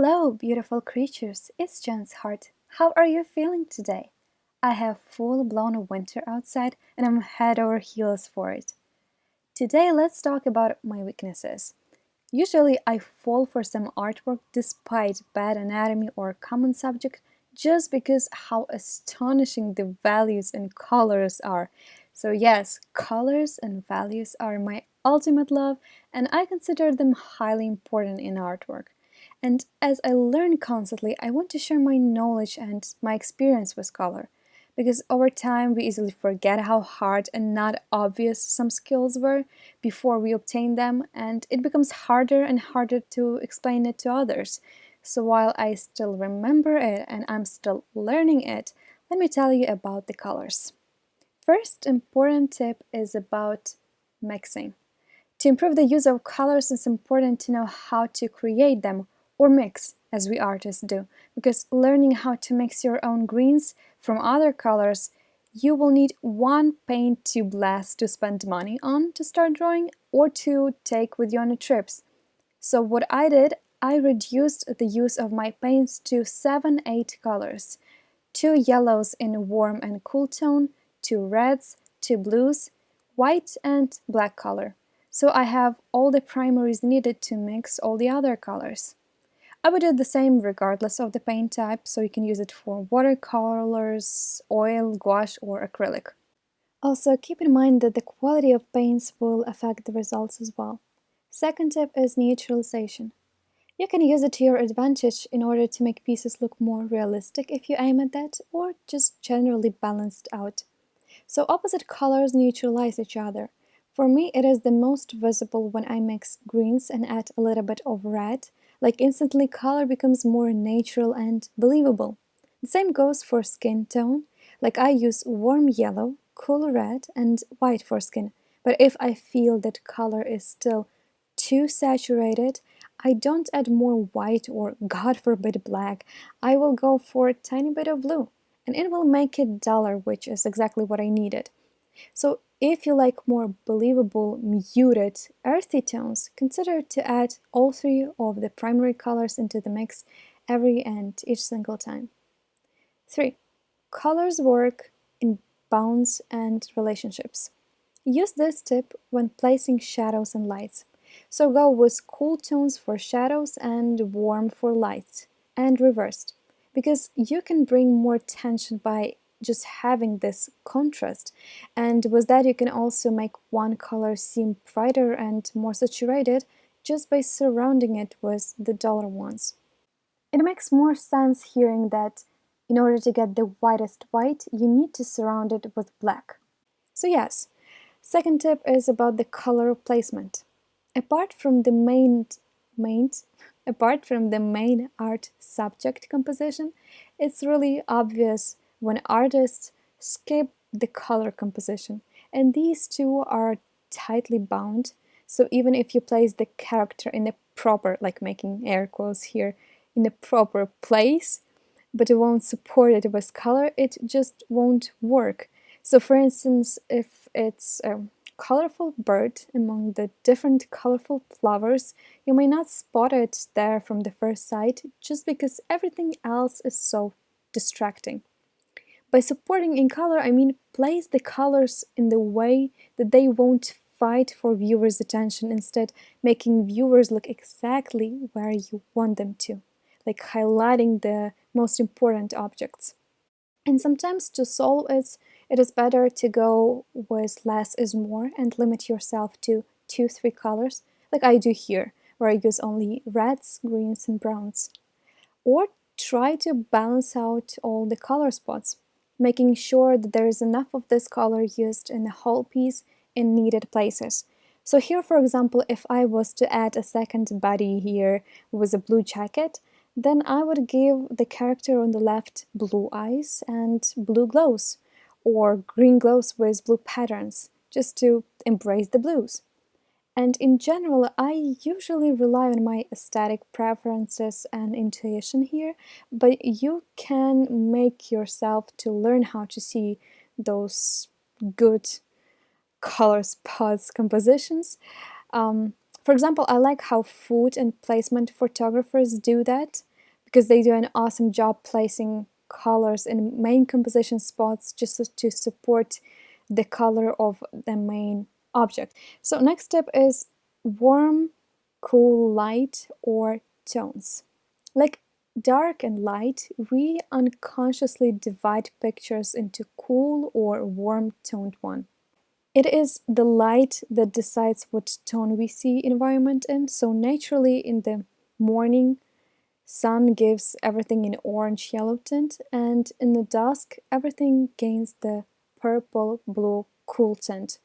Hello, beautiful creatures. It's Jen's Heart. How are you feeling today? I have full-blown winter outside and I'm head over heels for it. Today, let's talk about my weaknesses. Usually, I fall for some artwork despite bad anatomy or common subject just because how astonishing the values and colors are. So yes, colors and values are my ultimate love and I consider them highly important in artwork. And as I learn constantly, I want to share my knowledge and my experience with color. Because over time, we easily forget how hard and not obvious some skills were before we obtain them, and it becomes harder and harder to explain it to others. So while I still remember it and I'm still learning it, let me tell you about the colors. First important tip is about mixing. To improve the use of colors, it's important to know how to create them or mix, as we artists do, because learning how to mix your own greens from other colors, you will need one paint tube less to spend money on to start drawing or to take with you on the trips. So what I did, I reduced the use of my paints to 7-8 colors. 2 yellows in warm and cool tone, 2 reds, 2 blues, white and black color. So I have all the primaries needed to mix all the other colors. I would do the same regardless of the paint type, so you can use it for watercolors, oil, gouache or acrylic. Also, keep in mind that the quality of paints will affect the results as well. Second tip is neutralization. You can use it to your advantage in order to make pieces look more realistic if you aim at that, or just generally balanced out. So opposite colors neutralize each other. For me, it is the most visible when I mix greens and add a little bit of red, like instantly color becomes more natural and believable. The same goes for skin tone, like I use warm yellow, cool red and white for skin, but if I feel that color is still too saturated, I don't add more white or, God forbid, black. I will go for a tiny bit of blue, and it will make it duller, which is exactly what I needed. So if you like more believable, muted, earthy tones, consider to add all 3 of the primary colors into the mix every and each single time. 3. Colors work in bonds and relationships. Use this tip when placing shadows and lights. So go with cool tones for shadows and warm for lights, and reversed, because you can bring more tension by just having this contrast, and with that you can also make one color seem brighter and more saturated just by surrounding it with the duller ones. It makes more sense hearing that in order to get the whitest white, you need to surround it with black. So yes, second tip is about the color placement. Apart from the main art subject composition, it's really obvious when artists skip the color composition, and these two are tightly bound. So even if you place the character in the proper, like making air quotes here, in the proper place, but it won't support it with color, it just won't work. So for instance, if it's a colorful bird among the different colorful flowers, you may not spot it there from the first sight just because everything else is so distracting. By supporting in color, I mean place the colors in the way that they won't fight for viewers' attention, instead making viewers look exactly where you want them to, like highlighting the most important objects. And sometimes to solve it is better to go with less is more and limit yourself to 2-3 colors, like I do here, where I use only reds, greens and browns. Or try to balance out all the color spots, making sure that there is enough of this color used in the whole piece in needed places. So here, for example, if I was to add a second body here with a blue jacket, then I would give the character on the left blue eyes and blue glows, or green glows with blue patterns, just to embrace the blues. And in general, I usually rely on my aesthetic preferences and intuition here, but you can make yourself to learn how to see those good color spots compositions. For example, I like how food and placement photographers do that. because they do an awesome job placing colors in main composition spots just to support the color of the main object. So next step is warm, cool, light, or tones. Like dark and light, we unconsciously divide pictures into cool or warm toned one. It is the light that decides what tone we see environment in, so naturally in the morning, sun gives everything an orange yellow tint, and in the dusk everything gains the purple blue cool tint.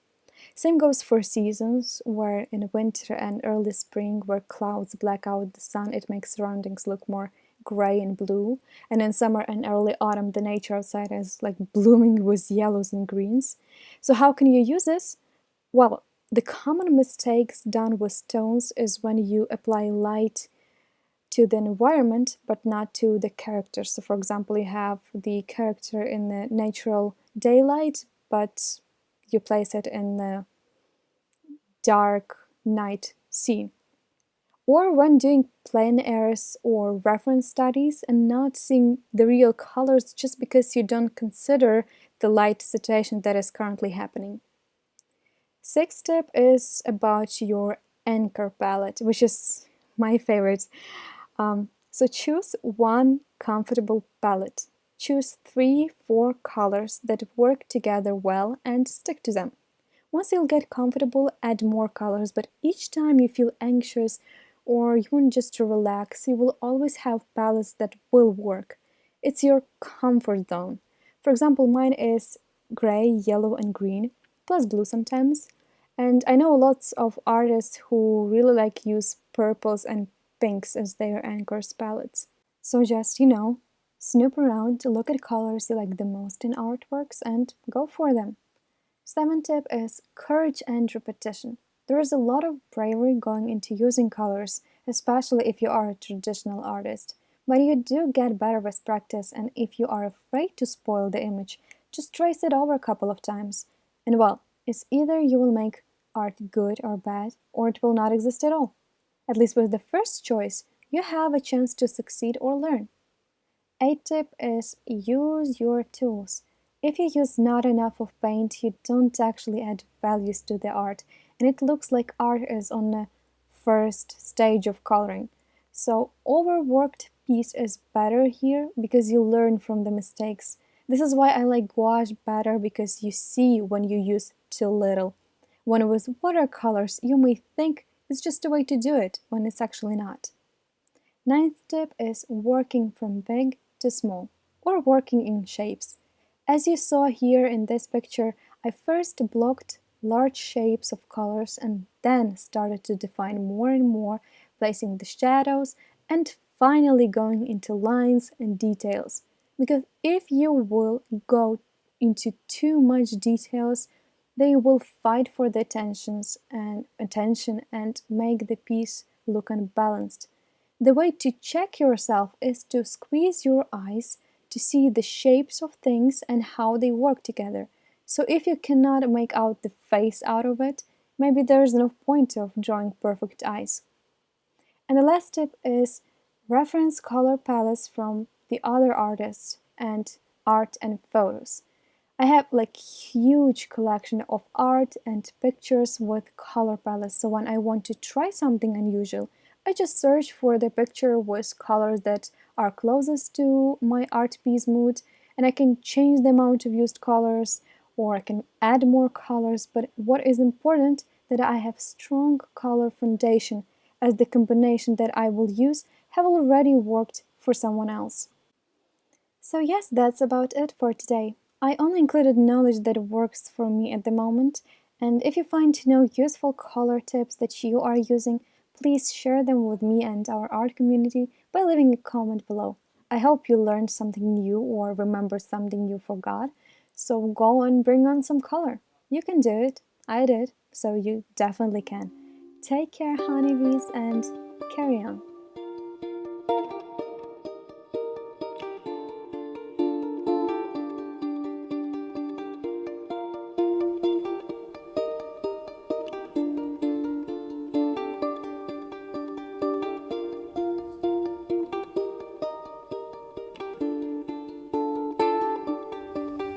Same goes for seasons, where in winter and early spring, where clouds black out the sun, it makes surroundings look more gray and blue. And in summer and early autumn, the nature outside is like blooming with yellows and greens. So how can you use this? Well, the common mistakes done with tones is when you apply light to the environment but not to the character. So for example, you have the character in the natural daylight, but you place it in the dark night scene. Or when doing plein airs or reference studies and not seeing the real colors just because you don't consider the light situation that is currently happening. Sixth tip is about your anchor palette, which is my favorite. So choose one comfortable palette. Choose 3-4 colors that work together well and stick to them. Once you'll get comfortable, add more colors, but each time you feel anxious or you want just to relax, you will always have palettes that will work. It's your comfort zone. For example, mine is gray, yellow, and green, plus blue sometimes. And I know lots of artists who really like use purples and pinks as their anchors palettes. So just, snoop around, look at colors you like the most in artworks and go for them. Seventh tip is courage and repetition. There is a lot of bravery going into using colors, especially if you are a traditional artist. But you do get better with practice, and if you are afraid to spoil the image, just trace it over a couple of times. And well, it's either you will make art good or bad, or it will not exist at all. At least with the first choice, you have a chance to succeed or learn. Eighth tip is use your tools. If you use not enough of paint, you don't actually add values to the art, and it looks like art is on the first stage of coloring. So overworked piece is better here because you learn from the mistakes. This is why I like gouache better, because you see when you use too little. When with watercolors, you may think it's just a way to do it, when it's actually not. Ninth tip is working from big to small, or working in shapes. As you saw here in this picture, I first blocked large shapes of colors and then started to define more and more, placing the shadows and finally going into lines and details. Because if you will go into too much details, they will fight for the attention and make the piece look unbalanced. The way to check yourself is to squeeze your eyes to see the shapes of things and how they work together. So if you cannot make out the face out of it, maybe there is no point of drawing perfect eyes. And the last tip is reference color palettes from the other artists and art and photos. I have like huge collection of art and pictures with color palettes, so when I want to try something unusual, I just search for the picture with colors that are closest to my art piece mood, and I can change the amount of used colors, or I can add more colors, but what is important that I have strong color foundation, as the combination that I will use have already worked for someone else. So yes, that's about it for today. I only included knowledge that works for me at the moment, and if you find useful color tips that you are using, please share them with me and our art community by leaving a comment below. I hope you learned something new or remembered something you forgot, so go and bring on some color. You can do it. I did, so you definitely can. Take care, honeybees, and carry on.